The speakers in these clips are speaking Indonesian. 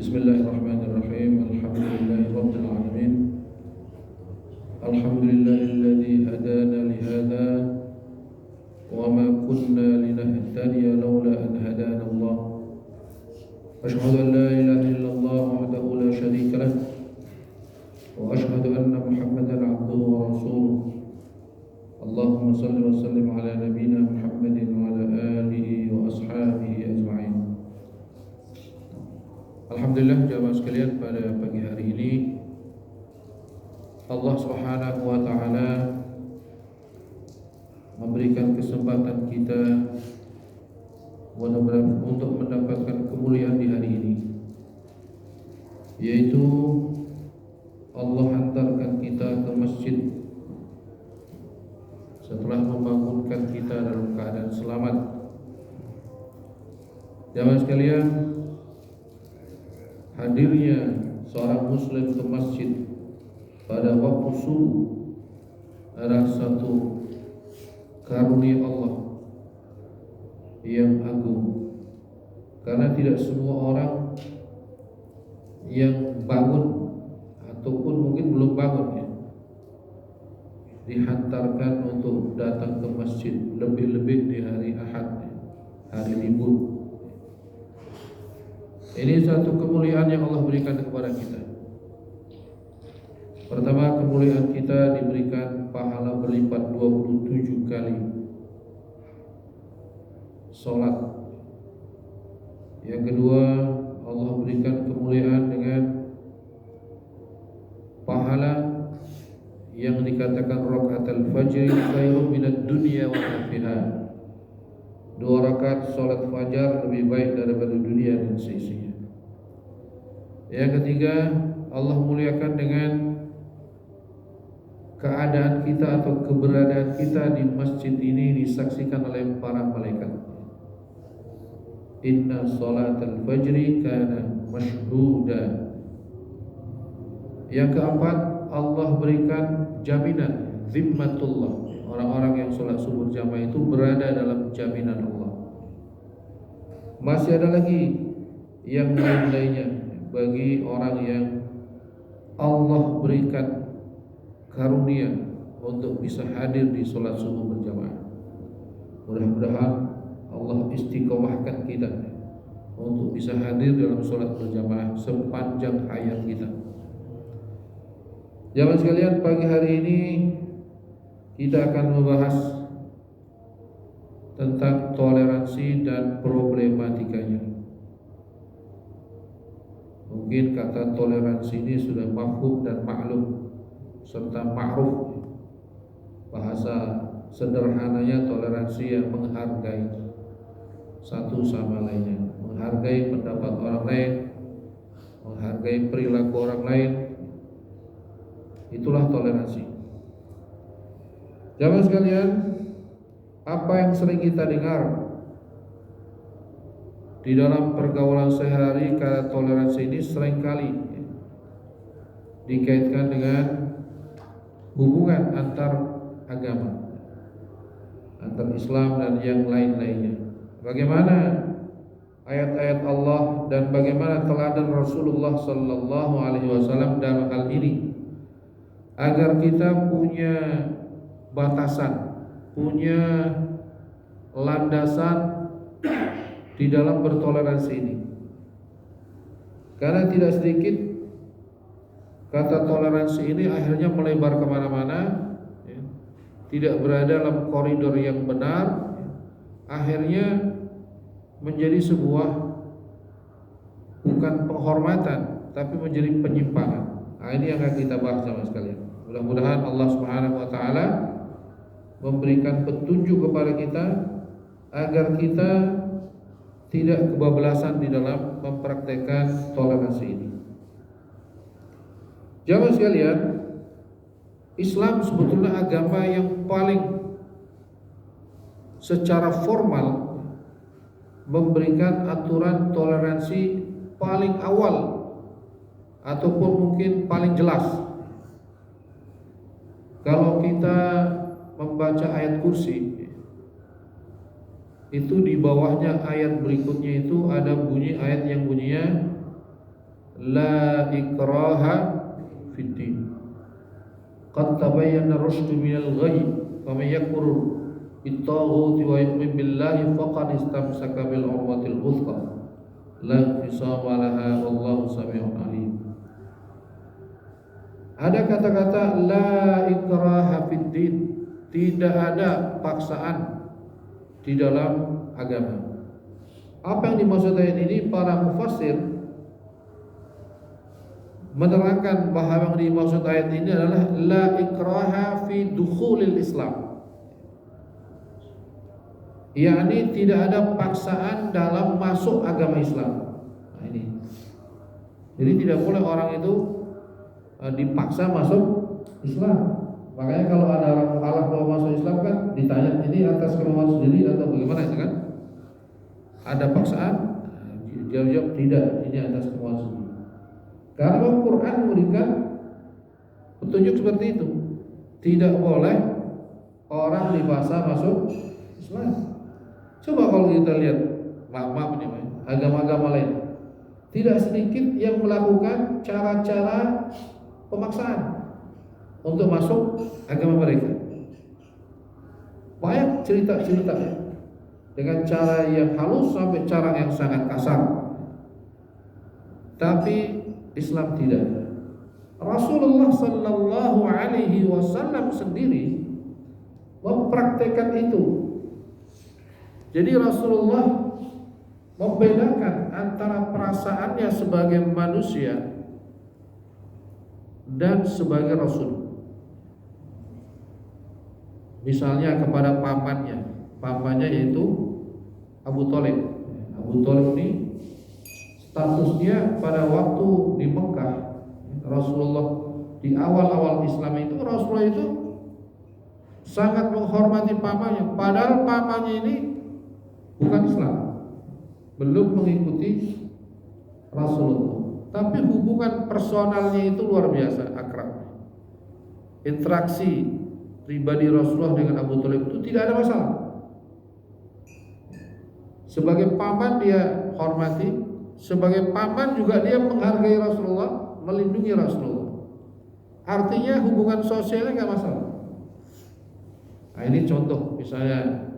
Bismillahirrahmanirrahim. Alhamdulillahirabbil alamin. Alhamdulillahilladzi hadana li hadza wa ma kunna linahtadiya laula an hadana Allah. Asyhadu an la ilaha illallah wahdahu la syarika lah wa asyhadu anna Muhammadan abduhu wa rasuluh. Allahumma shalli wa sallim ala nabiyyina Muhammadin wa ala alihi wa ashabihi ajma'in. Alhamdulillah jamaah sekalian, pada pagi hari ini Allah Subhanahu wa taala memberikan kesempatan kita untuk mendapatkan kemuliaan di hari ini, yaitu Allah hantarkan kita ke masjid setelah membangunkan kita dalam keadaan selamat. Jamaah sekalian, hadirnya seorang muslim ke masjid pada waktu subuh adalah satu karunia Allah yang agung, karena tidak semua orang yang bangun ataupun mungkin belum bangun dihantarkan untuk datang ke masjid, lebih-lebih di hari Ahad, hari libur. Ini satu kemuliaan yang Allah berikan kepada kita. Pertama, kemuliaan kita diberikan pahala berlipat 27 kali sholat. Yang kedua, Allah berikan kemuliaan dengan pahala yang dikatakan rakaatul fajr khairun minad dunya wa ma fiha. 2 rakaat sholat fajar lebih baik daripada dunia dan seisinya. Yang ketiga, Allah muliakan dengan keadaan kita atau keberadaan kita di masjid ini disaksikan oleh para malaikat. Inna sholatal fajri kana mashhuda. Yang keempat, Allah berikan jaminan zimmatullah. Orang-orang yang sholat subuh jamaah itu berada dalam jaminan Allah. Masih ada lagi yang lain-lainnya bagi orang yang Allah berikan karunia untuk bisa hadir di sholat subuh berjamaah. Mudah-mudahan Allah istiqomahkan kita untuk bisa hadir dalam sholat berjamaah sepanjang hayat kita. Jamaah sekalian, pagi hari ini kita akan membahas tentang toleransi dan problematikanya. Mungkin kata toleransi ini sudah mafhum dan maklum serta ma'ruf. Bahasa sederhananya toleransi yang menghargai satu sama lainnya, menghargai pendapat orang lain, menghargai perilaku orang lain. Itulah toleransi. Jamaah sekalian, apa yang sering kita dengar di dalam pergaulan sehari-hari, kata toleransi ini seringkali dikaitkan dengan hubungan antar agama, antar Islam dan yang lain-lainnya. Bagaimana ayat-ayat Allah dan bagaimana teladan Rasulullah sallallahu alaihi wasallam dalam hal ini, agar kita punya batasan, punya landasan di dalam bertoleransi ini. Karena tidak sedikit kata toleransi ini akhirnya melebar kemana-mana, tidak berada dalam koridor yang benar, akhirnya menjadi sebuah bukan penghormatan tapi menjadi penyimpangan. Nah, ini yang akan kita bahas sama sekalian. Mudah-mudahan Allah Subhanahu wa taala memberikan petunjuk kepada kita agar kita tidak kebablasan di dalam mempraktekkan toleransi ini. Jamaah sekalian, Islam sebetulnya agama yang paling secara formal memberikan aturan toleransi paling awal ataupun mungkin paling jelas. Kalau kita membaca ayat kursi, itu di bawahnya ayat berikutnya itu ada bunyi ayat yang bunyinya la ikraha fid din. Qad tabayyana ar-rusydu minal ghayy, faman yakfur bit-taghuti wa yu'min billahi faqad istamsaka bil 'urwatil wuthqa la infisama laha wallahu samii'un 'aliim. Ada kata-kata la ikraha fid din, tidak ada paksaan di dalam agama. Apa yang dimaksud ayat ini? Para mufassir menerangkan bahwa yang dimaksud ayat ini adalah la ikraha fi dukhulil Islam, yakni tidak ada paksaan dalam masuk agama Islam. Nah, ini. Jadi tidak boleh orang itu dipaksa masuk Islam. Makanya kalau ada orang mukhalaf mau masuk Islam kan ditanya, ini atas kemauan sendiri atau bagaimana itu kan? Ada paksaan? Dia jawab tidak, ini atas kemauan sendiri. Karena Al-Quran memberikan petunjuk seperti itu. Tidak boleh orang dipaksa masuk Islam. Coba kalau kita lihat agama-agama lain, tidak sedikit yang melakukan cara-cara pemaksaan untuk masuk agama mereka. Banyak cerita-cerita dengan cara yang halus sampai cara yang sangat kasar. Tapi Islam tidak. Rasulullah sallallahu alaihi wasallam sendiri mempraktekkan itu. Jadi Rasulullah membedakan antara perasaannya sebagai manusia dan sebagai Rasul. Misalnya kepada pamannya yaitu Abu Thalib. Abu Thalib ini statusnya pada waktu di Mekah, Rasulullah di awal-awal Islam itu, Rasulullah itu sangat menghormati pamannya, padahal pamannya ini bukan Islam, belum mengikuti Rasulullah, tapi hubungan personalnya itu luar biasa akrab. Interaksi pribadi Rasulullah dengan Abu Thalib itu tidak ada masalah. Sebagai paman dia hormati, sebagai paman juga dia menghargai Rasulullah, melindungi Rasulullah. Artinya hubungan sosialnya nggak masalah. Nah, ini contoh misalnya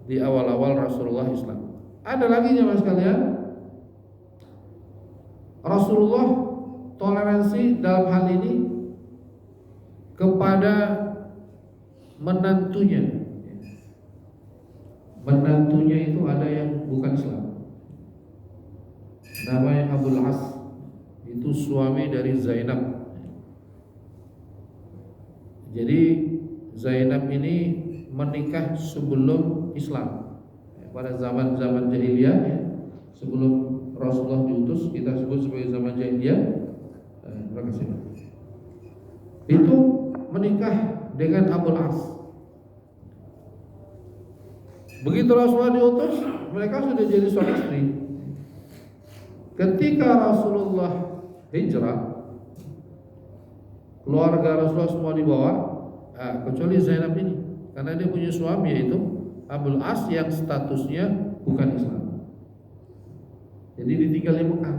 di awal-awal Rasulullah Islam. Ada lagi jemaah sekalian, Rasulullah toleransi dalam hal ini kepada menantunya. Menantunya itu ada yang bukan Islam, namanya Abul As, itu suami dari Zainab. Jadi Zainab ini menikah sebelum Islam, pada zaman-zaman jahiliyah, sebelum Rasulullah diutus, kita sebut sebagai zaman jahiliyah. Itu menikah dengan Abul As. Begitu Rasulullah diutus, mereka sudah jadi suami istri. Ketika Rasulullah hijrah, keluarga Rasulullah semua dibawa, kecuali Zainab ini, karena dia punya suami yaitu Abul As yang statusnya bukan Islam. Jadi ditinggal di Mekah.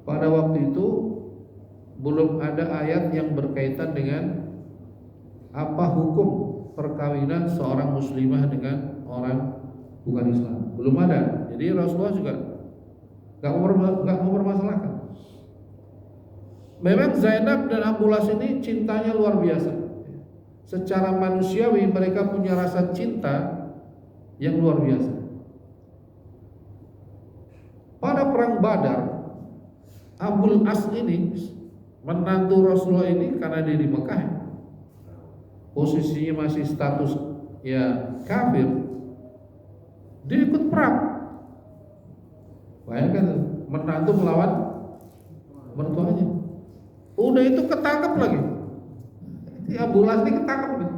Pada waktu itu belum ada ayat yang berkaitan dengan apa hukum perkawinan seorang muslimah dengan orang bukan Islam. Belum ada. Jadi Rasulullah juga nggak mempermasalahkan. Memang Zainab dan Abul As ini cintanya luar biasa. Secara manusiawi mereka punya rasa cinta yang luar biasa. Pada perang Badar, Abul As ini menantu Rasulullah ini, karena dia di Mekah, posisinya masih status ya kafir, dia ikut perang. Bayangkan menantu melawan mertuanya. Udah itu ketangkep lagi. Abul As ini ketangkep.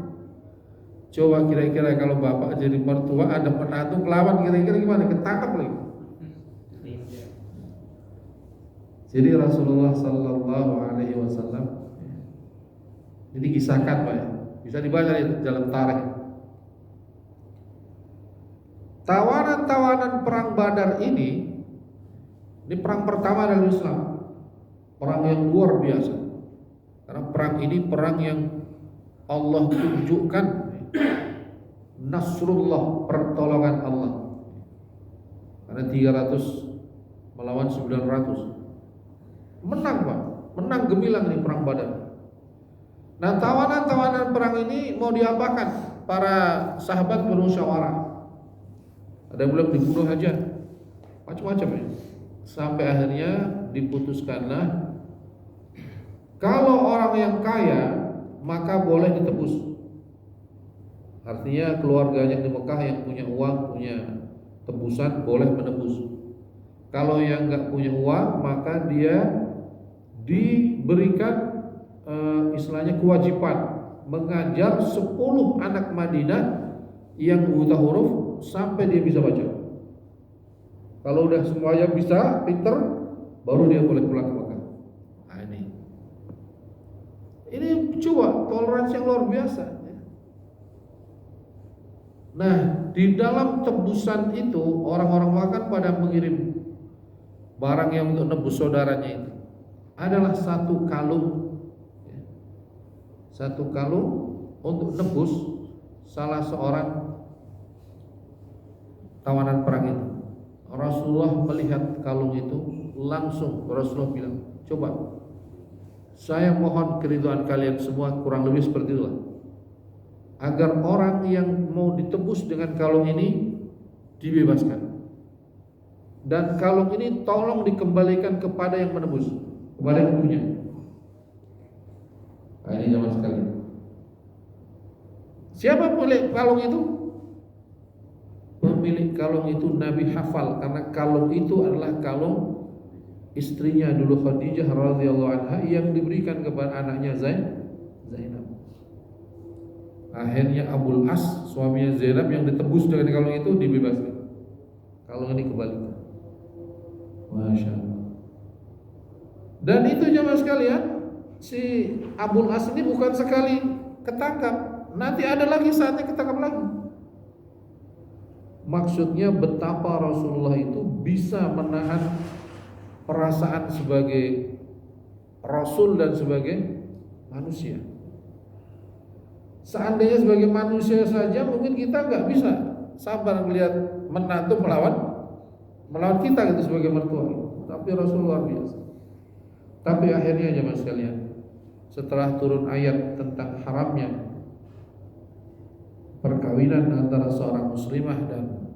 Coba kira-kira kalau bapak jadi mertua ada menantu melawan, kira-kira gimana? Ketangkep lagi. Jadi Rasulullah Sallallahu Alaihi Wasallam ini kisahkan Pak ya, bisa dibaca di dalam tarikh. Tawanan-tawanan perang Badar ini Ini perang pertama dalam Islam, perang yang luar biasa. Karena perang ini perang yang Allah tunjukkan nasrullah, pertolongan Allah. Karena 300 melawan 900. Menang Pak, menang gemilang nih perang Badar. Nah, tawanan-tawanan perang ini mau diapakan? Para sahabat bermusyawarah. Ada yang bilang dibunuh aja, macam-macam ya. Sampai akhirnya diputuskanlah, kalau orang yang kaya maka boleh ditebus. Artinya keluarganya di Mekah yang punya uang, punya tebusan, boleh menebus. Kalau yang nggak punya uang maka dia diberikan istilahnya kewajiban mengajar 10 anak Madinah yang buta huruf sampai dia bisa baca. Kalau udah semuanya bisa, pinter, baru dia boleh pulang ke Mekah. Nah, ini coba toleransi yang luar biasa. Nah, di dalam tebusan itu orang-orang Mekah pada mengirim barang yang untuk nebus saudaranya itu adalah satu kalung untuk nebus salah seorang tawanan perang itu. Rasulullah melihat kalung itu, langsung Rasulullah bilang, coba saya mohon keridhaan kalian semua, kurang lebih seperti itulah, agar orang yang mau ditebus dengan kalung ini dibebaskan, dan kalung ini tolong dikembalikan kepada yang menebus, kepada yang punya. Nah, ini zaman sekali. Siapa pemilik kalung itu? Pemilik kalung itu Nabi hafal, karena kalung itu adalah kalung istrinya dulu Khadijah radhiyallahu anha yang diberikan kepada anaknya Zainab. Akhirnya Abul As, suaminya Zainab, yang ditebus dengan kalung itu dibebaskan. Kalung ini kembalikan. Masya Allah. Dan itu jemaah sekalian, si Abul As ini bukan sekali ketangkap, nanti ada lagi saatnya ketangkap lagi. Maksudnya betapa Rasulullah itu bisa menahan perasaan sebagai Rasul dan sebagai manusia. Seandainya sebagai manusia saja mungkin kita nggak bisa sabar melihat menantu melawan kita gitu sebagai mertua. Tapi Rasulullah biasa. Tapi akhirnya jemaah sekalian, setelah turun ayat tentang haramnya perkawinan antara seorang muslimah dan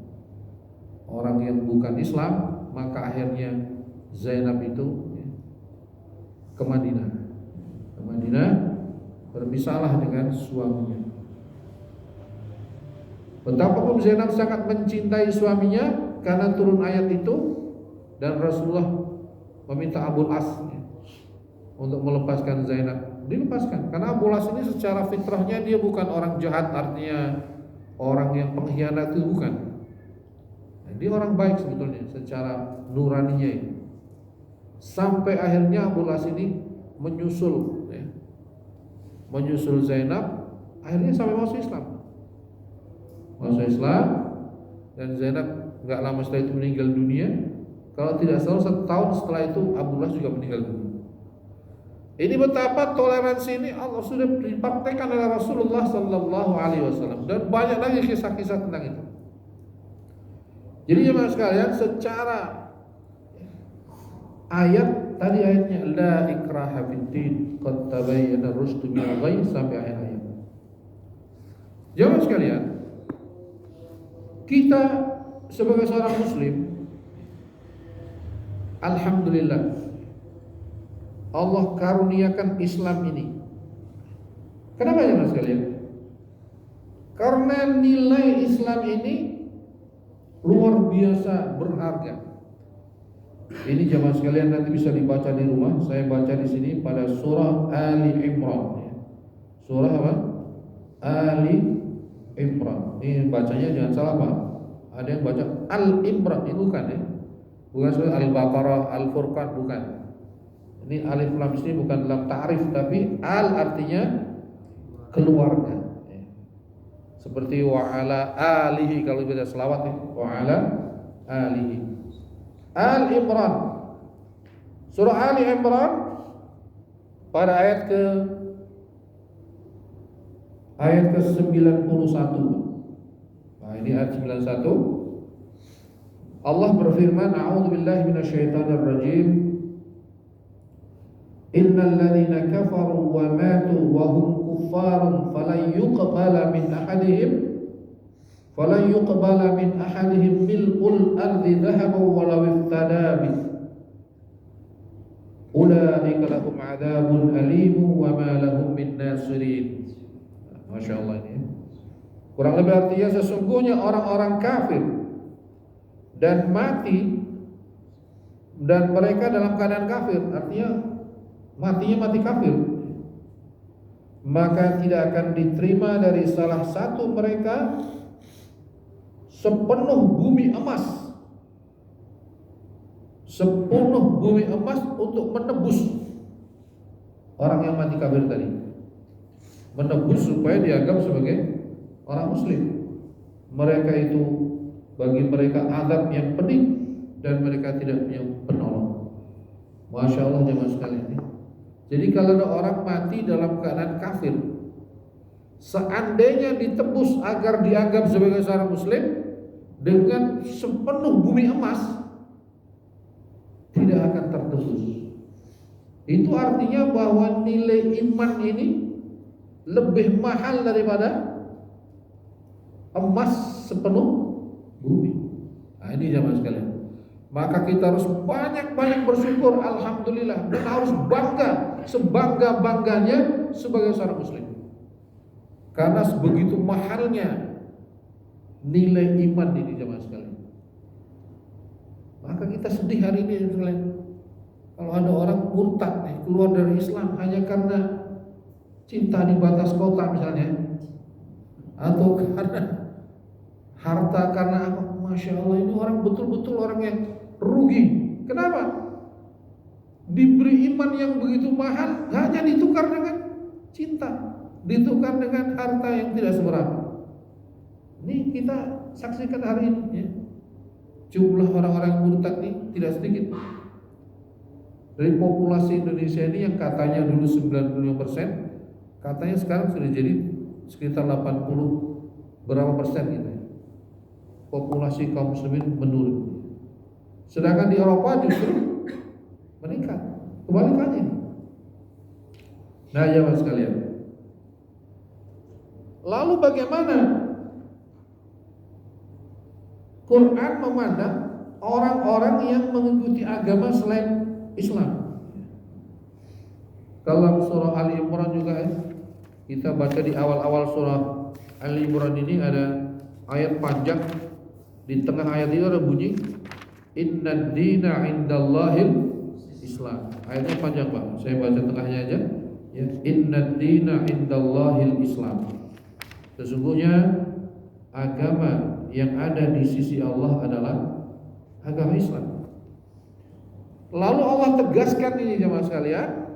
orang yang bukan Islam, maka akhirnya Zainab itu ke Madinah. Berpisahlah dengan suaminya. Betapapun Zainab sangat mencintai suaminya, karena turun ayat itu dan Rasulullah meminta Abul As untuk melepaskan Zainab, dilepaskan. Karena Abul As ini secara fitrahnya dia bukan orang jahat, artinya orang yang pengkhianat, itu bukan. Dia orang baik sebetulnya secara nuraninya ini. Sampai akhirnya Abul As ini menyusul Zainab, akhirnya sampai masuk Islam. Dan Zainab nggak lama setelah itu meninggal dunia. Kalau tidak salah 1 tahun setelah itu Abul As juga meninggal dunia. Ini betapa toleransi ini Allah sudah dipraktekkan oleh Rasulullah Sallallahu Alaihi Wasallam, dan banyak lagi kisah-kisah tentang itu. Jadi jemaah sekalian, secara ayat tadi, ayatnya la ikraha fiddin qad tabayyana rusdu minal ghayy sampai akhir ayat. Jemaah sekalian, kita sebagai seorang muslim, alhamdulillah Allah karuniakan Islam ini. Kenapa jemaah sekalian? Karena nilai Islam ini luar biasa berharga. Ini jemaah sekalian nanti bisa dibaca di rumah. Saya baca di sini pada surah Ali Imran. Surah apa? Ali Imran. Ini bacanya jangan salah Pak. Ada yang baca Al Imran, ini bukan ya. Bukan surah Al-Baqarah, Al-Furqan, bukan. Ini alif lam ini bukan dalam ta'rif, tapi al artinya keluarga. Seperti wa ala alihi, kalau baca selawat wa ala alihi. Al-Imran. Surah Ali Imran pada ayat ke-91. Nah, ini ayat 91. Allah berfirman, a'udzubillahi minasyaitonir rajim. Innal ladzina kafaru wa matu wa hum kuffarun falan yuqbala min ahadihim mil'ul ardi dhahaban walau iftada bih. Ulaika lahum 'adzabun alim wa ma lahum min nasirin. Masya Allah ini. Kurang lebih artinya sesungguhnya orang-orang kafir dan mati dan mereka dalam keadaan kafir, artinya matinya mati kafir, maka tidak akan diterima dari salah satu mereka sepenuh bumi emas untuk menebus orang yang mati kafir tadi, menebus supaya dianggap sebagai orang muslim. Mereka itu bagi mereka azab yang pedih dan mereka tidak punya penolong. Masya Allah jemaah sekalian. Jadi kalau ada orang mati dalam keadaan kafir, seandainya ditebus agar dianggap sebagai seorang muslim dengan sepenuh bumi emas, tidak akan tertebus. Itu artinya bahwa nilai iman ini lebih mahal daripada emas sepenuh bumi. Nah, ini jemaah sekalian. Maka kita harus banyak-banyak bersyukur, alhamdulillah, dan harus bangga sebangga-bangganya sebagai seorang muslim. Karena sebegitu mahalnya nilai iman ini jemaah sekalian. Maka kita sedih hari ini sekalian. Kalau ada orang murtad keluar dari Islam hanya karena cinta di batas kota misalnya, atau karena harta, karena apa? Masya Allah, ini orang betul-betul orang yang rugi. Kenapa? Diberi iman yang begitu mahal hanya ditukar dengan cinta, ditukar dengan harta yang tidak seberapa. Ini kita saksikan hari ini ya. Jumlah orang-orang murtad ini tidak sedikit. Dari populasi Indonesia ini yang katanya dulu 95%, katanya sekarang sudah jadi sekitar 80 berapa persen gitu. Populasi kaum muslimin menurun. Sedangkan di Eropa justru meningkat. Kebalikannya. Nah, jemaah sekalian. Lalu bagaimana Quran memandang orang-orang yang mengikuti agama selain Islam? Kalau surah Ali Imran juga kita baca di awal-awal surah Ali Imran ini ada ayat panjang. Di tengah ayat itu ada bunyi Innad dina indallahil Islam. Ayatnya panjang Pak, saya baca tengahnya aja ya. Innad dina indallahil Islam. Sesungguhnya agama yang ada di sisi Allah adalah agama Islam. Lalu Allah tegaskan ini jemaah sekalian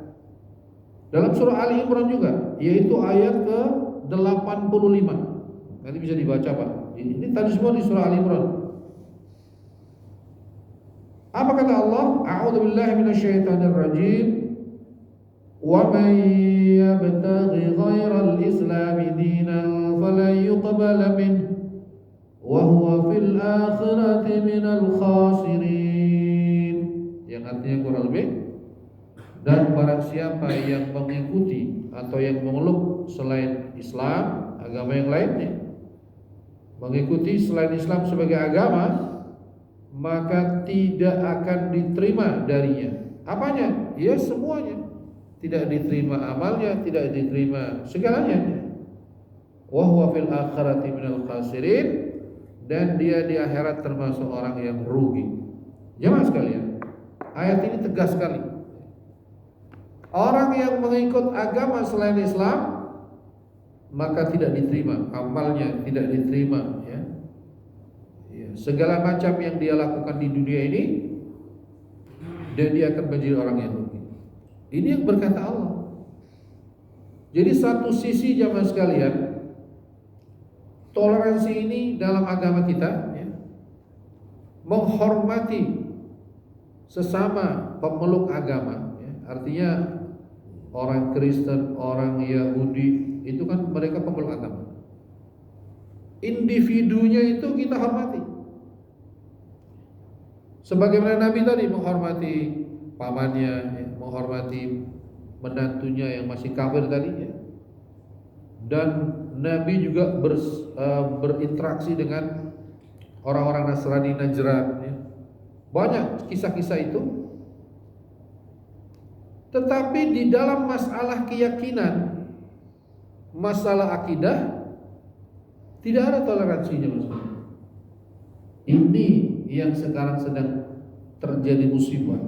dalam surah Ali Imran juga, yaitu ayat ke-85. Nanti bisa dibaca Pak. Ini tadi semua di surah Ali Imran. Apa kata Allah? A'udzubillahi minasyaitonir rajim. Wa man yabtaghi ghairal islami dinan falan yuqbala minhu wa huwa fil akhirati minal khasirin. Yang artinya kurang lebih, dan barang siapa yang mengikuti atau yang memeluk selain Islam, agama yang lainnya, mengikuti selain Islam sebagai agama, maka tidak akan diterima darinya. Apanya? Ya semuanya. Tidak diterima amalnya, tidak diterima segalanya. Wa huwa fil akhirati minal khasirin, dan dia di akhirat termasuk orang yang rugi. Jemaah sekalian, ayat ini tegas sekali. Orang yang mengikut agama selain Islam maka tidak diterima amalnya, tidak diterima ya. Segala macam yang dia lakukan di dunia ini, dan dia akan menjadi orang yang rugi. Ini yang berkata Allah. Jadi satu sisi jamaah sekalian, toleransi ini dalam agama kita ya, menghormati sesama pemeluk agama, ya, artinya orang Kristen, orang Yahudi itu kan mereka pemeluk agama. Individunya itu kita hormati. Sebagaimana Nabi tadi menghormati pamannya, ya, menghormati menantunya yang masih kafir tadi, ya. Dan Nabi juga berinteraksi dengan orang-orang Nasrani Najran, ya. Banyak kisah-kisah itu. Tetapi di dalam masalah keyakinan, masalah akidah, tidak ada toleransinya, Mas. Ini yang sekarang sedang terjadi musibah.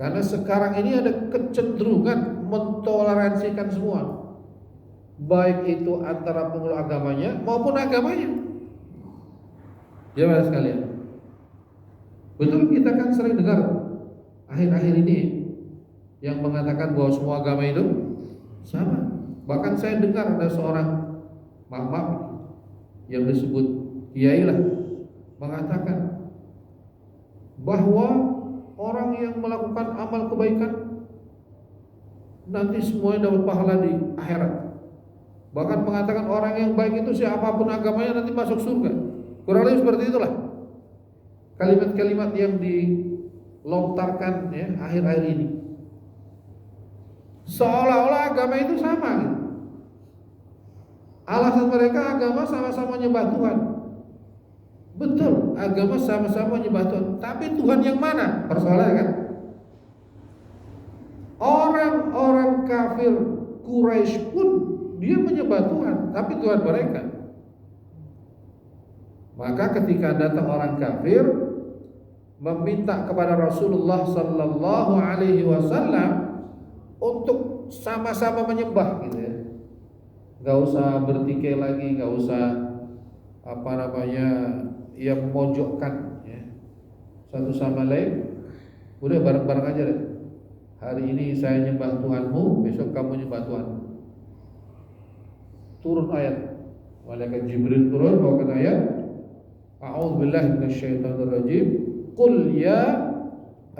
Karena sekarang ini ada kecenderungan mentoleransikan semua, baik itu antara pemeluk agamanya maupun agamanya. Jemaah sekalian, betul kita kan sering dengar akhir-akhir ini yang mengatakan bahwa semua agama itu sama. Bahkan saya dengar ada seorang maaf yang disebut kiai lah mengatakan bahwa orang yang melakukan amal kebaikan nanti semuanya dapat pahala di akhirat. Bahkan mengatakan orang yang baik itu siapapun agamanya nanti masuk surga. Kurang lebih seperti itulah kalimat-kalimat yang dilontarkan, ya, akhir-akhir ini. Seolah-olah agama itu sama, gitu. Alasan mereka agama sama-sama menyembah Tuhan. Betul, agama sama-sama menyembah Tuhan, tapi Tuhan yang mana? Persoalannya kan, orang-orang kafir Quraisy pun dia menyembah Tuhan, tapi Tuhan mereka. Maka ketika datang orang kafir meminta kepada Rasulullah sallallahu alaihi wasallam untuk sama-sama menyembah, gitu ya. Gak usah bertikai lagi, gak usah yang memojokkan, ya, satu sama lain. Udah bareng-bareng aja deh. Hari ini saya nyembah Tuhanmu, besok kamu nyembah Tuhan. Turun ayat, malaikat Jibril turun bawakan ayat, a'udzubillahi minasyaitonirrajim, qul ya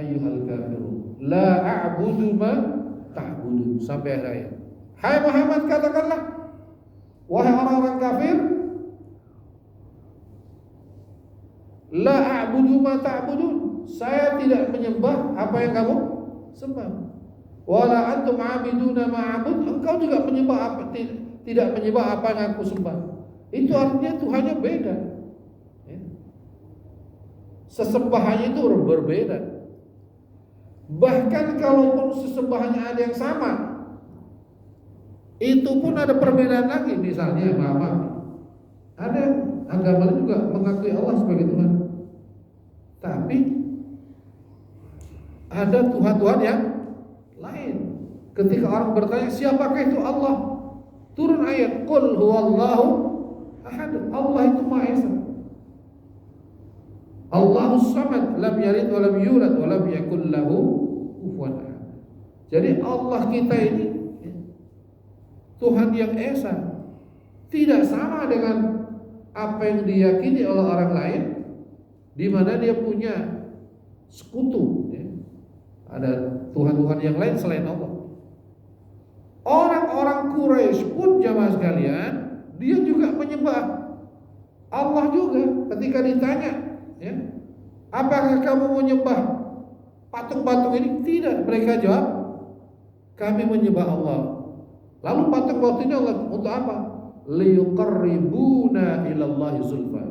ayyuhal kafirun la a'budu ma ta'budun, sampai akhir ayat. Hai Muhammad, katakanlah, wahai orang-orang kafir, la a'budu ma ta'budun, saya tidak menyembah apa yang kamu sembah. Wala antum 'abiduna ma a'bud, engkau juga tidak menyembah apa yang aku sembah. Itu artinya Tuhannya beda, ya. Sesembahannya itu berbeda. Bahkan kalaupun sesembahannya ada yang sama, itu pun ada perbedaan lagi. Misalnya ada agama juga mengakui Allah sebagai Tuhan, tapi ada Tuhan-Tuhan yang lain. Ketika orang bertanya siapakah itu Allah, turun ayat, qul huwallahu ahad, Allah itu Maha Esa, Allahus samad, lam yalid wa lam yulad wa lam yakul lahu kufuwan ahad. Jadi Allah kita ini Tuhan yang Esa, tidak sama dengan apa yang diyakini oleh orang lain, di mana dia punya sekutu, ya. Ada Tuhan-Tuhan yang lain selain Allah. Orang-orang Quraisy pun, jamaah sekalian, dia juga menyembah Allah juga. Ketika ditanya, ya, apakah kamu menyembah patung-patung ini? Tidak, mereka jawab, kami menyembah Allah. Lalu patung-patung ini Allah untuk apa? Liyuqarribuna ilallahi zulfa.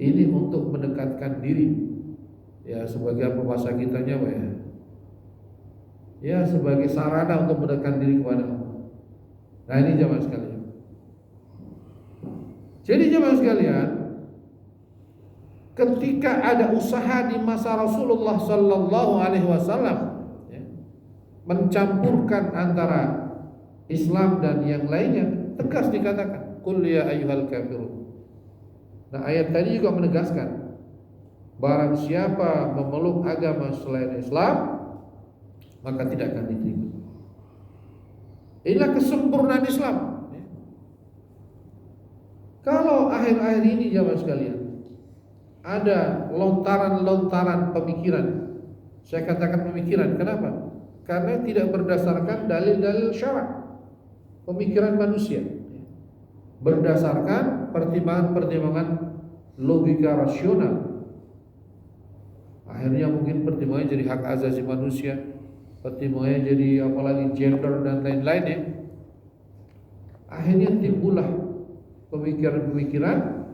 Ini untuk mendekatkan diri, ya, sebagai apa bahasa kitanya, ya, ya, sebagai sarana untuk mendekatkan diri kepada Allah. Nah, ini jemaah sekalian. Jadi jemaah sekalian, ketika ada usaha di masa Rasulullah sallallahu alaihi wasallam, ya, mencampurkan antara Islam dan yang lainnya, tegas dikatakan, qul ya ayyuhal kafirun. Nah, ayat tadi juga menegaskan, barang siapa memeluk agama selain Islam, maka tidak akan diterima. Inilah kesempurnaan Islam. Kalau akhir-akhir ini jamaah sekalian, ada lontaran-lontaran pemikiran. Saya katakan pemikiran, kenapa? Karena tidak berdasarkan dalil-dalil syara', pemikiran manusia, berdasarkan pertimbangan-pertimbangan logika rasional. Akhirnya mungkin pertimbangannya jadi hak asasi manusia, pertimbangannya jadi apalagi gender dan lain-lainnya. Akhirnya timbullah pemikiran-pemikiran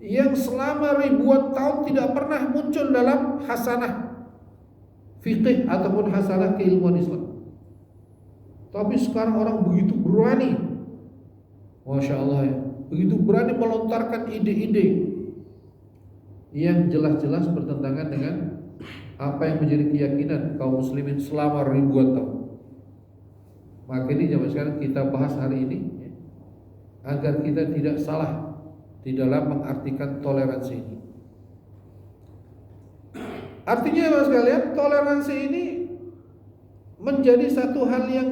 yang selama ribuan tahun tidak pernah muncul dalam hasanah fikih ataupun hasanah keilmuan Islam. Tapi sekarang orang begitu berani, Masya Allah ya, begitu berani melontarkan ide-ide yang jelas-jelas bertentangan dengan apa yang menjadi keyakinan kaum muslimin selama ribuan tahun. Maka ini zaman sekarang kita bahas hari ini ya, agar kita tidak salah di dalam mengartikan toleransi ini. Artinya Mas sekalian, toleransi ini menjadi satu hal yang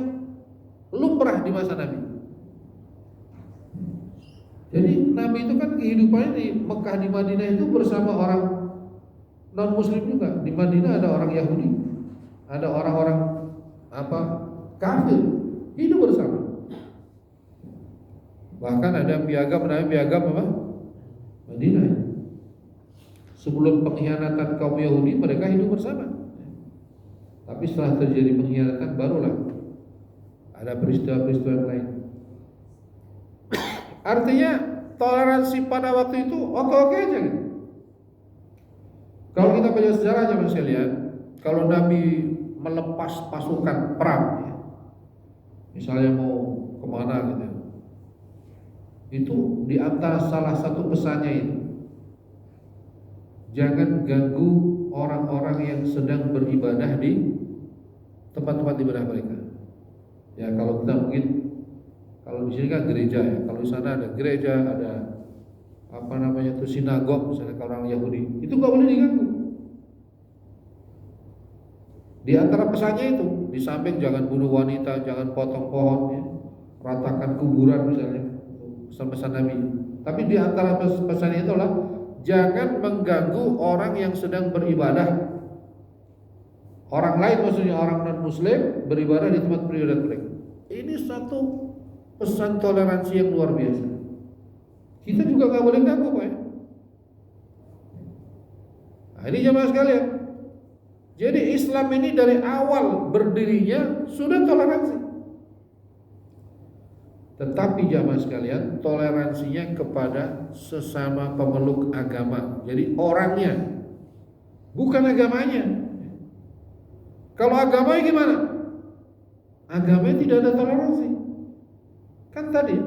lumrah di masa Nabi. Jadi Nabi itu kan kehidupannya di Mekah, di Madinah itu bersama orang non muslim juga. Di Madinah ada orang Yahudi, ada orang-orang kafir, hidup bersama. Bahkan ada piagam Madinah. Sebelum pengkhianatan kaum Yahudi, mereka hidup bersama. Tapi setelah terjadi pengkhianatan, barulah ada peristiwa-peristiwa yang lain. Artinya toleransi pada waktu itu oke-oke aja gitu. Kalau kita baca sejarahnya Mas sekalian, kalau Nabi melepas pasukan perang ya, misalnya mau kemana gitu, itu di antara salah satu pesannya itu, jangan ganggu orang-orang yang sedang beribadah di tempat-tempat ibadah mereka. Ya kalau kita mungkin, kalau di sini kan gereja ya, kalau di sana ada gereja, ada sinagog misalnya kalau orang Yahudi, itu nggak boleh diganggu. Di antara pesannya itu, di samping jangan bunuh wanita, jangan potong pohon, ya, ratakan kuburan misalnya, pesan-pesan Nabi. Tapi di antara pesannya itulah jangan mengganggu orang yang sedang beribadah. Orang lain, maksudnya orang non-muslim, beribadah di tempat beribadah mereka. Ini satu pesan toleransi yang luar biasa. Kita juga nggak boleh ganggu, Pak ya. Nah, ini jemaah sekalian. Jadi Islam ini dari awal berdirinya sudah toleransi. Tetapi jemaah sekalian, toleransinya kepada sesama pemeluk agama. Jadi orangnya, bukan agamanya. Kalau agamanya gimana? Agamanya tidak ada toleransi. Kan tadi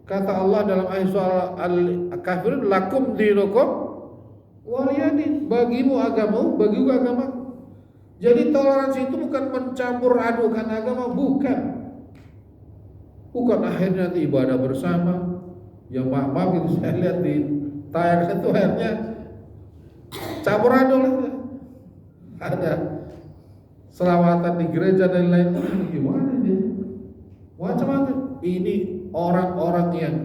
kata Allah dalam ayat soal al-kafirun, lakum dinukum waliyadin, bagimu agamamu, bagiku agamaku. Jadi toleransi itu bukan mencampur adukan agama, bukan akhirnya nanti ibadah bersama. Yang maaf itu saya lihat di tayangan itu akhirnya campur aduk lah. Ada selawatan di gereja dan lain-lain. Gimana ini? Macam-macam. Ini orang-orang yang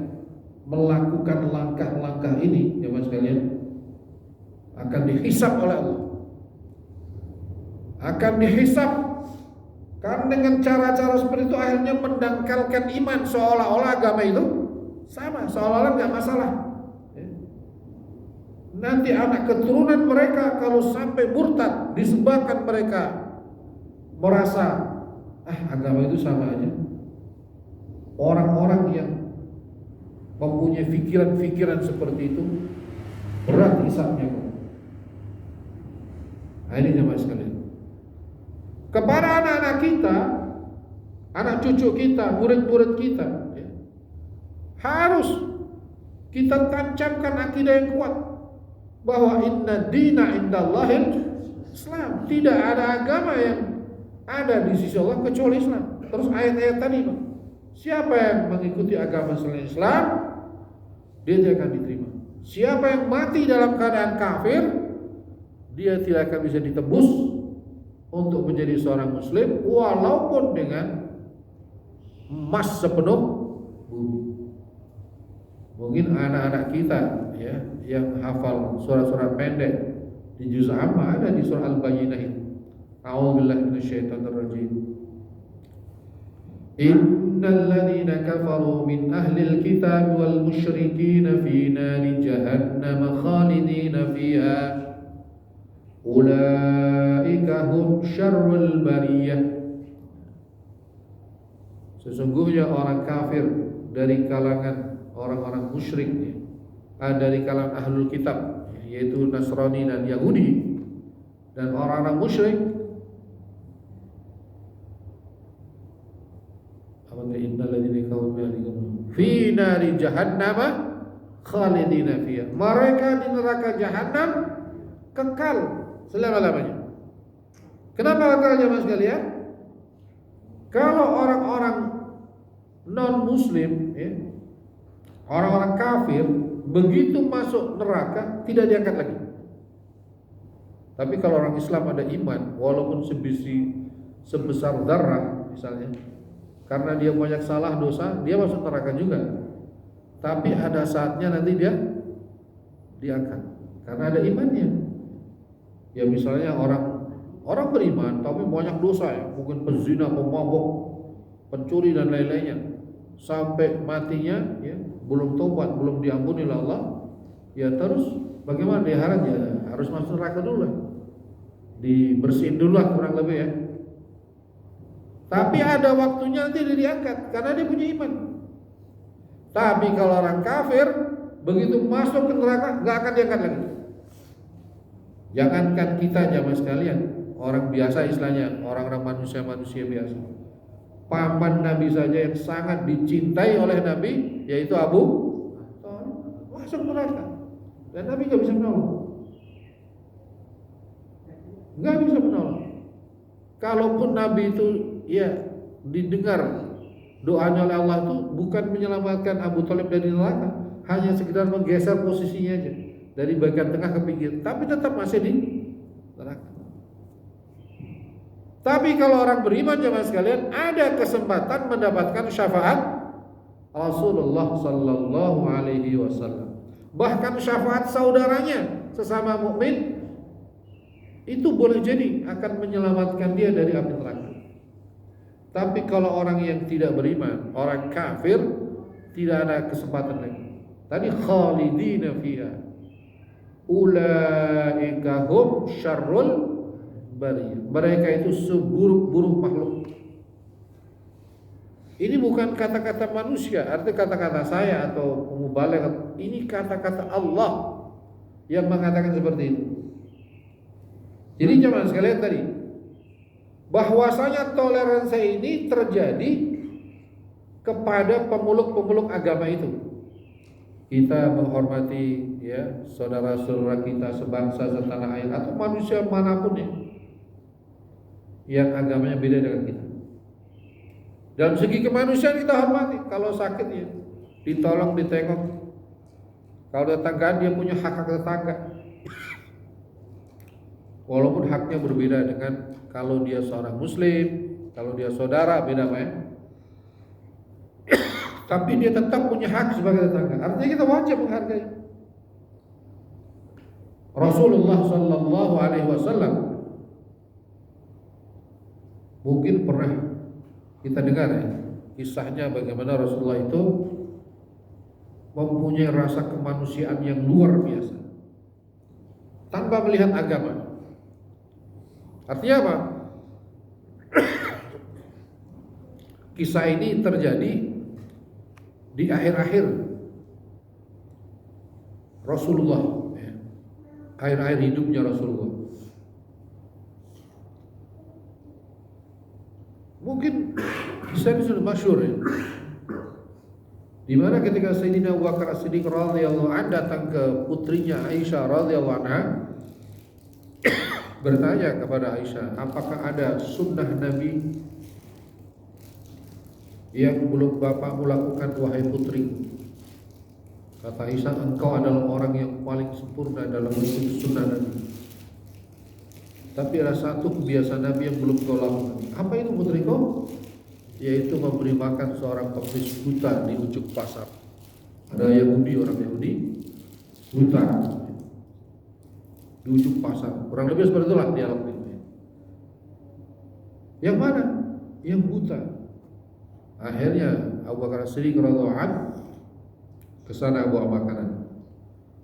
melakukan langkah-langkah ini, ya mas sekalian, akan dihisab oleh Allah. Akan dihisab. Karena dengan cara-cara seperti itu akhirnya mendangkalkan iman, seolah-olah agama itu sama, seolah-olah nggak masalah. Nanti anak keturunan mereka kalau sampai murtad, disebabkan mereka merasa agama itu sama aja. Orang-orang yang mempunyai pikiran-pikiran seperti itu berat hisabnya. Nah, ini jemaah sekalian. Kepada anak-anak kita, anak cucu kita, murid-murid kita, ya, harus kita tancapkan akidah yang kuat bahwa inna dina indallahil Islam. Tidak ada agama yang ada di sisi Allah kecuali Islam. Terus ayat-ayat tadi, Pak, siapa yang mengikuti agama selain Islam, dia tidak akan diterima. Siapa yang mati dalam keadaan kafir, dia tidak akan bisa ditebus untuk menjadi seorang muslim walaupun dengan emas sepenuh bumi. Mungkin anak-anak kita ya yang hafal surat-surat pendek di juz amma ada di surah Al-Bayyinah ini. A'udzubillahi minasyaitonirrajim. Innal ladzina kafaru min ahlil kitab wal musyrikin fi nari jahannam khalidina fiha ulaika hum syarrul bariyah. Sesungguhnya orang kafir dari kalangan orang-orang musyrik dari kalangan ahlul kitab yaitu Nasrani dan Yahudi dan orang-orang musyrik fi nari jahannam khalidina fiha, mereka di neraka jahanam kekal selama-lamanya. Kenapa kekal jemaah sekalian? Kalau orang-orang non-muslim ya, orang-orang kafir begitu masuk neraka tidak diangkat lagi. Tapi kalau orang Islam ada iman, walaupun sebesar darah misalnya, karena dia banyak salah dosa, dia masuk neraka juga. Tapi ada saatnya nanti dia diangkat karena ada imannya. Ya misalnya orang beriman tapi banyak dosa ya, mungkin pezina, pemabuk, pencuri dan lain-lainnya, sampai matinya ya belum tobat, belum diampuni oleh Allah, ya terus bagaimana dia harus masuk neraka dulu lah, dibersihin dulu lah kurang lebih ya. Tapi ada waktunya nanti dia diangkat karena dia punya iman. Tapi kalau orang kafir begitu masuk ke neraka nggak akan diangkat lagi. Jangankan kita jamaah sekalian, orang biasa istilahnya, orang-orang manusia biasa. Paman Nabi saja yang sangat dicintai oleh Nabi yaitu Abu Thalib masuk neraka dan Nabi nggak bisa menolong, nggak bisa menolong. Kalaupun Nabi itu ya didengar doanya oleh Allah itu bukan menyelamatkan Abu Thalib dari neraka, hanya sekedar menggeser posisinya aja dari bagian tengah ke pinggir, tapi tetap masih di neraka. Tapi kalau orang beriman jemaah sekalian ada kesempatan mendapatkan syafaat Rasulullah sallallahu alaihi wasallam. Bahkan syafaat saudaranya sesama mukmin itu boleh jadi akan menyelamatkan dia dari api neraka. Tapi kalau orang yang tidak beriman, orang kafir, tidak ada kesempatan lagi. Tadi khalidina fiha ulaika hum syarrul bariyah, mereka itu seburuk-buruk makhluk. Ini bukan kata-kata manusia, artinya kata-kata saya atau mubaligh. Ini kata-kata Allah yang mengatakan seperti itu. Jadi jemaah sekalian tadi, bahwasanya toleransi ini terjadi kepada pemeluk-pemeluk agama itu. Kita menghormati ya saudara-saudara kita sebangsa setanah air atau manusia manapun ya yang agamanya beda dengan kita. Dalam segi kemanusiaan kita hormati. Kalau sakit ya ditolong, ditengok. Kalau tetangga dia punya hak tetangga. Walaupun haknya berbeda dengan kalau dia seorang muslim, kalau dia saudara beda Pak ya. Tapi dia tetap punya hak sebagai tetangga. Artinya kita wajib menghargai. Rasulullah sallallahu alaihi wasallam mungkin pernah kita dengar ya kisahnya bagaimana Rasulullah itu mempunyai rasa kemanusiaan yang luar biasa tanpa melihat agama. Artinya apa? Kisah ini terjadi di akhir-akhir Rasulullah ya. Akhir-akhir hidupnya Rasulullah. Mungkin kisah ini sudah masyhur ya. Di mana ketika Sayyidina Abu Bakar As-Siddiq radhiyallahu anhu datang ke putrinya Aisyah radhiyallahu anha bertanya kepada Aisyah, apakah ada sunnah Nabi yang belum bapakmu lakukan wahai putri? Kata Aisyah, engkau adalah orang yang paling sempurna dalam mengikuti sunnah Nabi. Tapi ada satu kebiasaan Nabi yang belum kau lakukan. Apa itu putriku? Yaitu memberi makan seorang pengemis buta di ujung pasar. Ada orang Yahudi buta di ujung pasar, kurang lebih seperti itulah dialog itu. Yang mana? Yang buta. Akhirnya Abu Bakar Siddiq radhiyallahu anhu ke sana bawa makanan.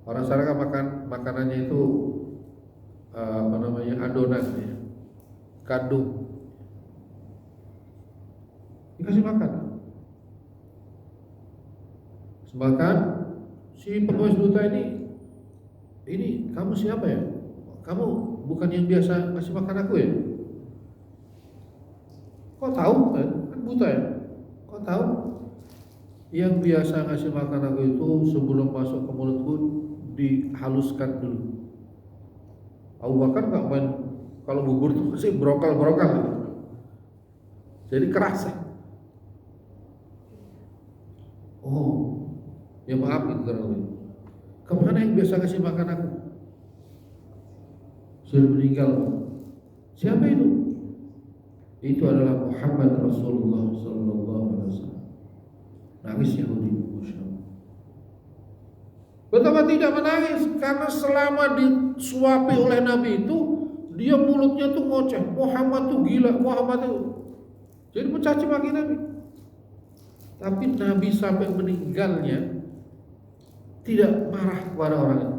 Orang sana kan makanannya itu adonan ya, kandung, dikasih makan. Makan, si pengemis buta ini kamu siapa ya? Kamu bukan yang biasa ngasih makan aku ya? Kok tahu kan buta ya? Kok tahu? Yang biasa ngasih makan aku itu sebelum masuk ke mulutku dihaluskan dulu. Abu Bakar nggak main, kalau bubur tuh sih brokal-brokal gitu. Jadi keras ya. Oh, ya maaf gitu terlalu. Kemana yang biasa ngasih makan aku? Sudah meninggal. Siapa itu? Itu adalah Muhammad Rasulullah Sallallahu Alaihi Wasallam. Nangis Yahudi, Masya Allah. Betapa tidak menangis, karena selama disuapi oleh Nabi itu, dia mulutnya tuh ngoceh, Muhammad tuh gila, Muhammad itu. Jadi mencaci maki Nabi. Tapi Nabi sampai meninggalnya tidak marah kepada orang itu.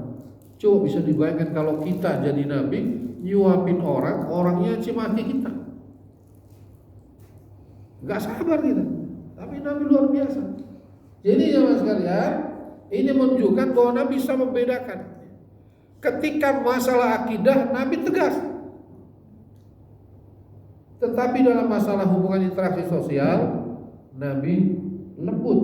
Coba bisa dibayangkan kalau kita jadi Nabi, nyuapin orang, orangnya cimaki kita. Gak sabar kita. Tapi Nabi luar biasa. Jadi jemaah sekalian, ini menunjukkan bahwa Nabi bisa membedakan. Ketika masalah akidah, Nabi tegas. Tetapi dalam masalah hubungan interaksi sosial, Nabi lembut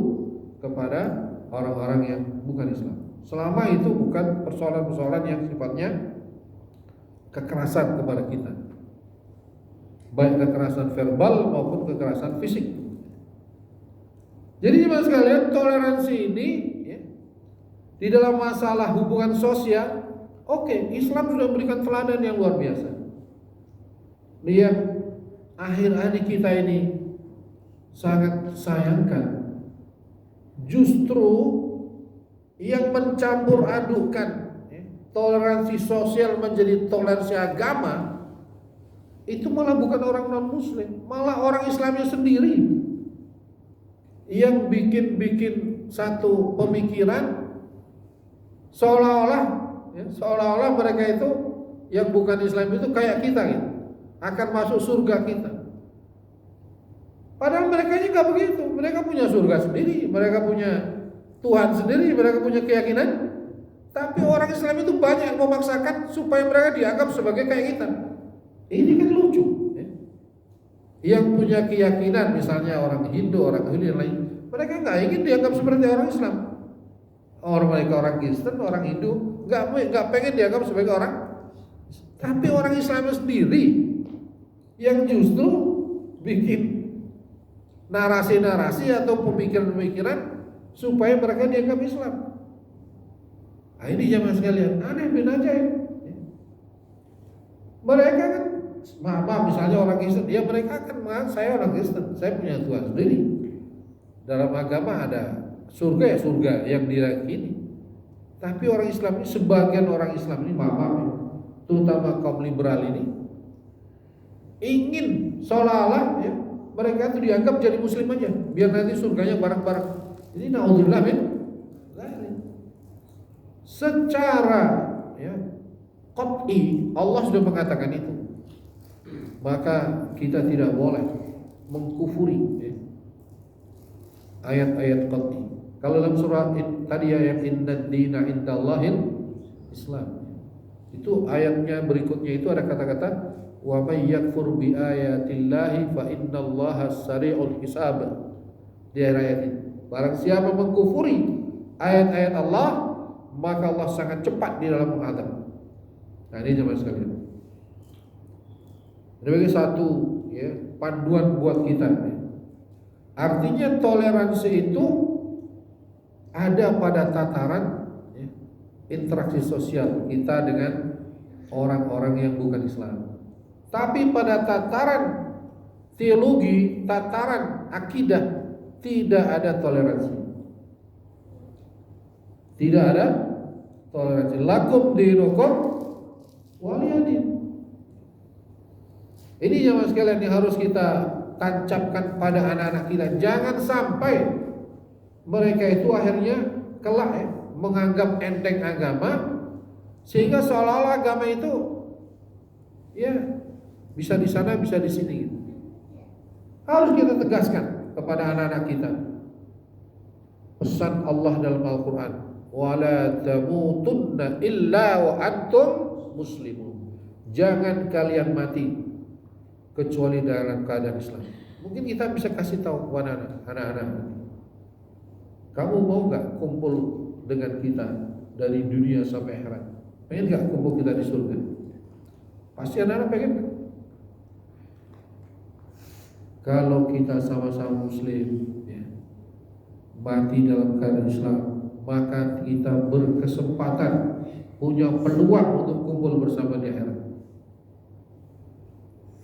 kepada orang-orang yang bukan Islam. Selama itu bukan persoalan-persoalan yang sifatnya kekerasan kepada kita, baik kekerasan verbal maupun kekerasan fisik. Jadi jemaah sekalian, toleransi ini ya, di dalam masalah hubungan sosial, oke, Islam sudah memberikan teladan yang luar biasa. Lihat akhir-akhir kita ini sangat sayangkan, justru yang mencampur adukan ya, toleransi sosial menjadi toleransi agama, itu malah bukan orang non muslim, malah orang Islamnya sendiri yang bikin satu pemikiran seolah-olah mereka itu yang bukan Islam itu kayak kita gitu, akan masuk surga kita. Padahal mereka ini nggak begitu. Mereka punya surga sendiri, mereka punya Tuhan sendiri, mereka punya keyakinan. Tapi orang Islam itu banyak yang memaksakan supaya mereka dianggap sebagai kayak kita. Ini kan lucu ya. Yang punya keyakinan, misalnya orang Hindu, orang Yahudi dan lain, mereka nggak ingin dianggap seperti orang Islam. Mereka orang Kristen, orang Hindu nggak pengen dianggap sebagai orang. Tapi orang Islam sendiri yang justru bikin narasi-narasi atau pemikiran-pemikiran supaya mereka dianggap Islam. Nah, ini jamaah sekalian, aneh bin ajaib. Mereka kan, maaf misalnya orang Kristen, ya mereka akan mengatakan saya orang Kristen, saya punya Tuhan sendiri. Dalam agama ada surga ya surga yang diyakini. Tapi orang Islam ini, sebagian orang Islam ini, maaf terutama kaum liberal ini, ingin seolah-olah ya, mereka itu dianggap jadi muslim aja, biar nanti surganya bareng-bareng. Ini naudzubillah min. Secara ya, qat'i Allah sudah mengatakan itu. Maka kita tidak boleh mengkufuri ya, ayat-ayat qat'i. Kalau dalam surah tadi ayat innad dina indallahil Islam, itu ayatnya berikutnya itu ada kata-kata wa may yakfur bi ayatillahi fa innallaha sari'ul hisab. Di ayat ini, barang siapa mengkufuri ayat-ayat Allah, maka Allah sangat cepat di dalam mengadab. Nah, ini jemaah sekalian. Ini satu ya, panduan buat kita ya. Artinya toleransi itu ada pada tataran ya, interaksi sosial kita dengan orang-orang yang bukan Islam. Tapi pada tataran teologi, tataran akidah, tidak ada toleransi. Tidak ada toleransi. Lakum dinukum waliyadin. Ini jemaah sekalian yang harus kita tancapkan pada anak-anak kita. Jangan sampai mereka itu akhirnya kelak menganggap enteng agama, sehingga seolah-olah agama itu ya bisa di sana bisa di sini. Harus kita tegaskan kepada anak-anak kita pesan Allah dalam Al-Quran, wala tamutunna illa wa antum muslimun. Jangan kalian mati kecuali dalam keadaan Islam. Mungkin kita bisa kasih tahu kepada anak-anak, kamu mau gak kumpul dengan kita dari dunia sampai akhirat? Pengen gak kumpul kita di surga? Pasti anak-anak pengen gak? Kalau kita sama-sama muslim ya, mati dalam keadaan Islam, maka kita berkesempatan, punya peluang untuk kumpul bersama di akhirat.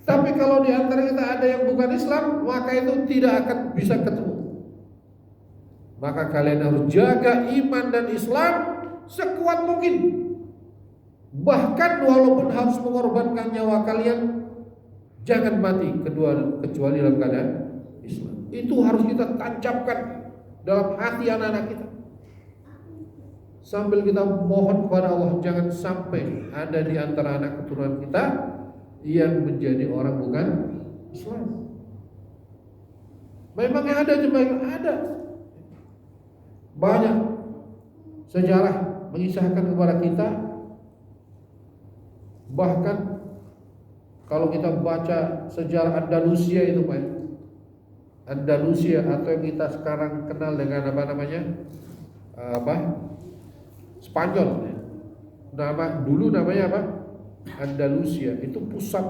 Tapi kalau di antara kita ada yang bukan Islam, maka itu tidak akan bisa ketemu. Maka kalian harus jaga iman dan Islam sekuat mungkin. Bahkan walaupun harus mengorbankan nyawa kalian, jangan mati kecuali dalam keadaan Islam. Itu harus kita tancapkan dalam hati anak-anak kita. Sambil kita mohon kepada Allah, jangan sampai ada di antara anak keturunan kita yang menjadi orang bukan Islam. Memang ada jemaah, ada banyak sejarah mengisahkan kepada kita. Bahkan kalau kita baca sejarah Andalusia itu Pak, Andalusia atau yang kita sekarang kenal dengan apa namanya, Spanyol. Dulu namanya apa? Andalusia. Itu pusat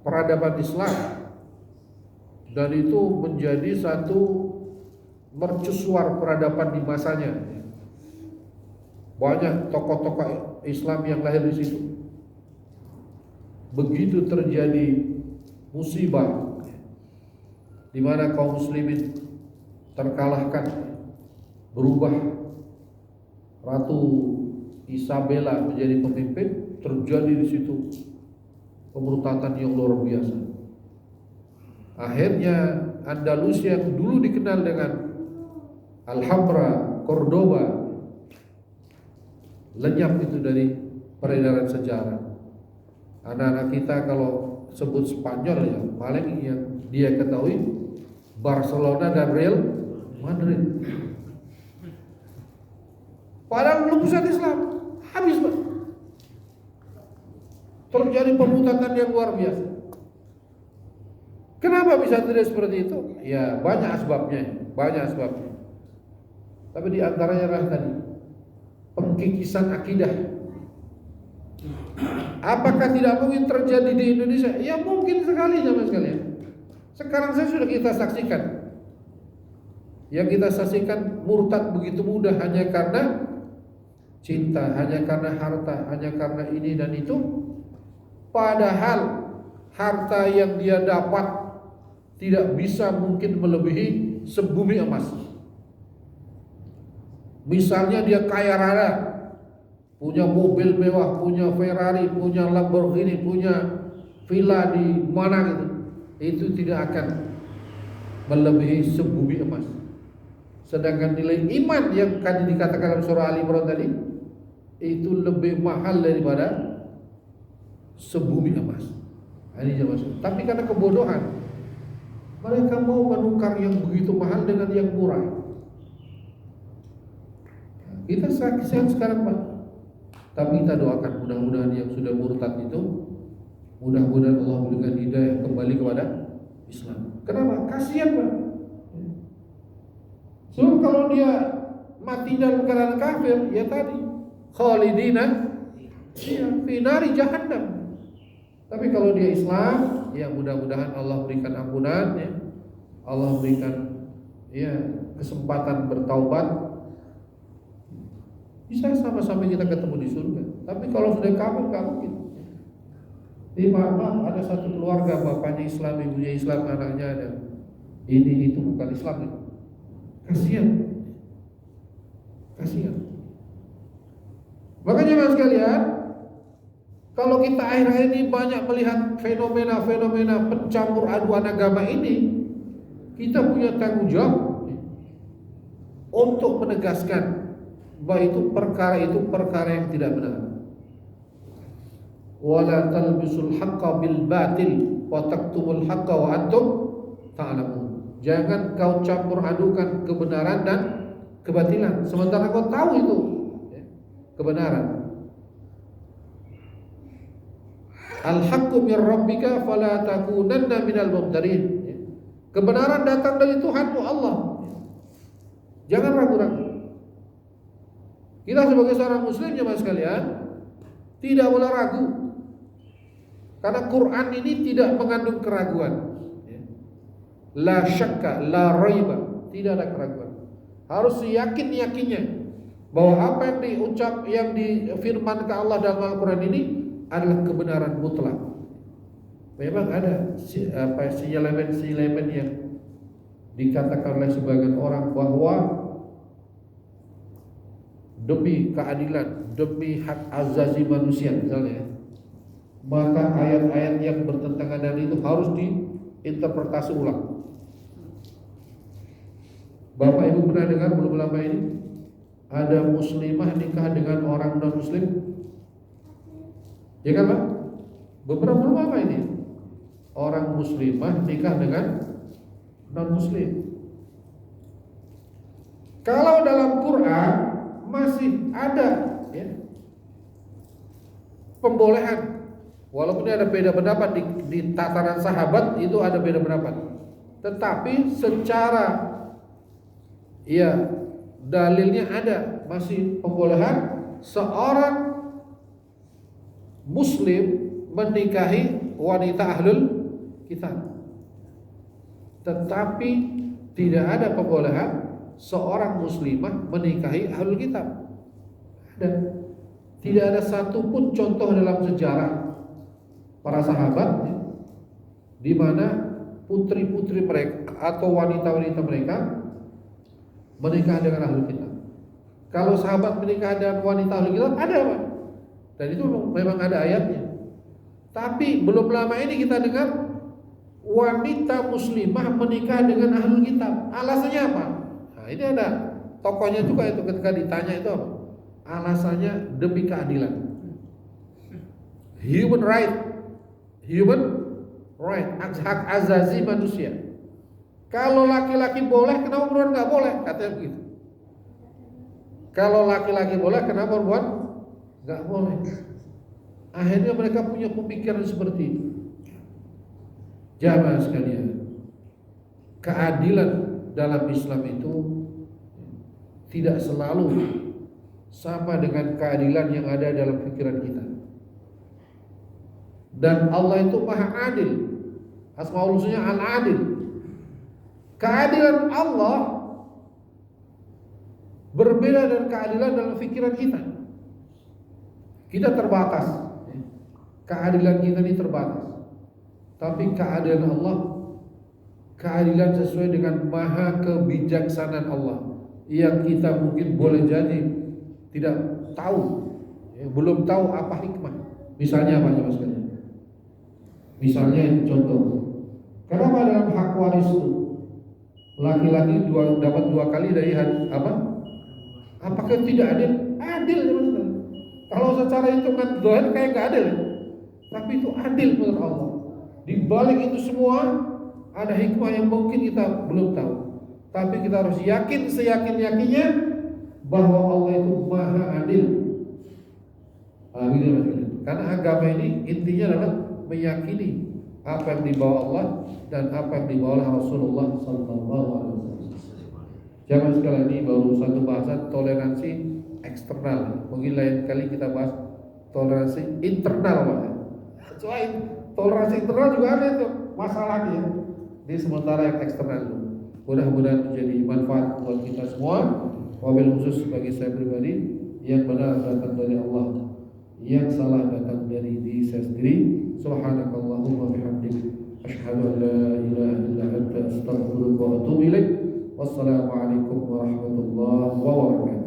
peradaban Islam, dan itu menjadi satu mercusuar peradaban di masanya. Banyak tokoh-tokoh Islam yang lahir di situ. Begitu terjadi musibah di mana kaum muslimin terkalahkan, berubah, Ratu Isabella menjadi pemimpin, terjadi di situ pemberontakan yang luar biasa. Akhirnya Andalusia yang dulu dikenal dengan Alhambra, Cordoba, lenyap itu dari peredaran sejarah. Anak-anak kita kalau sebut Spanyol ya paling yang dia ketahui Barcelona dan Real Madrid. Padahal belum pusat Islam, habis Pak. Terjadi pemberontakan yang luar biasa. Kenapa bisa terjadi seperti itu? Ya banyak asbabnya. Tapi di antaranya adalah tadi pengkikisan akidah. Apakah tidak mungkin terjadi di Indonesia? Ya mungkin sekali jemaah sekalian. Sekarang saya sudah kita saksikan. Yang kita saksikan murtad begitu mudah hanya karena cinta, hanya karena harta, hanya karena ini dan itu. Padahal harta yang dia dapat tidak bisa mungkin melebihi sebumi emas. Misalnya dia kaya raya, punya mobil mewah, punya Ferrari, punya Lamborghini, punya villa di mana gitu, itu tidak akan melebihi sebumi emas. Sedangkan nilai iman yang tadi dikatakan dalam surah Ali Imran tadi, itu lebih mahal daripada sebumi emas. Ini jemaah. Tapi karena kebodohan, mereka mau menukar yang begitu mahal dengan yang murah. Kita saksikan sekarang Pak. Tapi kita doakan mudah-mudahan yang sudah murtad itu, mudah-mudahan Allah berikan hidayah kembali kepada Islam. Kenapa? Kasihan Pak. Sebab kalau dia mati dalam keadaan kafir, ya tadi khalidina fi nari jahannam. Tapi kalau dia Islam, ya mudah-mudahan Allah berikan ampunan, ya. Allah berikan ya kesempatan bertaubat. Bisa sama-sama kita ketemu di surga. Tapi kalau sudah kafir, nggak mungkin. Di mana ada satu keluarga, bapaknya Islam, ibunya Islam, anaknya ada ini itu bukan Islam itu. Kasihan. Makanya mas sekalian, kalau kita akhir-akhir ini banyak melihat fenomena-fenomena pencampur aduan agama ini, kita punya tanggung jawab untuk menegaskan bahwa itu perkara yang tidak benar. Wala talbisul haqqa bil batil wa taktumul haqqa wa antum ta'lamun. Jangan kau campur adukan kebenaran dan kebatilan sementara kau tahu itu kebenaran. Al-haqqu mir rabbika fala takunanna minal mumtarin. Kebenaran datang dari Tuhanmu Allah. Jangan ragu-ragu. Kita sebagai seorang muslim jemaah sekalian tidak boleh ragu. Karena Quran ini tidak mengandung keraguan. La syakka, la raiba, tidak ada keraguan. Harus yakin-yakinnya bahwa apa yang yang difirmankan Allah dalam Al-Quran ini adalah kebenaran mutlak. Memang ada sinyalemen yang dikatakan oleh sebagian orang bahwa demi keadilan, demi hak azazi manusia misalnya, maka ayat-ayat yang bertentangan dengan itu harus diinterpretasi ulang. Bapak Ibu pernah dengar belum lama ini ada muslimah nikah dengan orang non muslim? Ya kan Pak? Beberapa belum lama ini orang muslimah nikah dengan non muslim. Kalau dalam Quran masih ada ya, pembolehan, walaupun ada beda pendapat di tataran sahabat itu ada beda pendapat, tetapi secara ya dalilnya ada masih pembolehan seorang muslim menikahi wanita ahlul kitab, tetapi tidak ada pembolehan seorang muslimah menikahi ahlul kitab. Dan tidak ada satupun contoh dalam sejarah para sahabat di mana putri-putri mereka atau wanita-wanita mereka menikah dengan ahlul kitab. Kalau sahabat menikah dengan wanita ahlul kitab ada Pak, dan itu memang ada ayatnya. Tapi belum lama ini kita dengar wanita muslimah menikah dengan ahlul kitab. Alasannya apa? Nah, ini ada tokohnya juga itu ketika ditanya itu apa? Alasannya demi keadilan. Human right, hak azazi manusia. Kalau laki-laki boleh, kenapa perempuan nggak boleh? Katanya begitu. Kalau laki-laki boleh, kenapa perempuan nggak boleh? Akhirnya mereka punya pemikiran seperti itu. Jamaah sekalian, keadilan dalam Islam itu tidak selalu sama dengan keadilan yang ada dalam pikiran kita. Dan Allah itu Maha Adil. Asmaul Husna Al-Adil. Keadilan Allah berbeda dengan keadilan dalam pikiran kita. Kita terbatas. Keadilan kita ini terbatas. Tapi keadilan Allah, keadilan sesuai dengan maha kebijaksanaan Allah, yang kita mungkin boleh jadi tidak tahu, belum tahu apa hikmah. Misalnya apa ya Mas? Misalnya contoh, kenapa dalam hak waris itu laki-laki dapat 2 kali dari apa? Apakah tidak adil? Adil ya Mas. Kalau secara hitungan zahir kayak gak adil, tapi itu adil menurut Allah. Di balik itu semua ada hikmah yang mungkin kita belum tahu, tapi kita harus yakin seyakin-yakinnya bahwa Allah itu maha adil. Karena agama ini intinya adalah meyakini apa yang dibawa Allah dan apa yang dibawa oleh Rasulullah SAW. Jangan sekali ini baru satu bahasan toleransi eksternal. Mungkin lain kali kita bahas toleransi internal Pak. Selain toleransi internal juga ada itu masalahnya di sementara yang eksternal. Mudah-mudahan menjadi manfaat buat kita semua. Wabil khusus bagi saya pribadi, yang benar datang dari Allah, yang salah datang dari diri saya sendiri. Subhanakallahumma bihamdik, asyhadu an la ilaha illa anta, astaghfiruka wa atubu ilaik. Wassalamualaikum warahmatullahi wabarakatuh.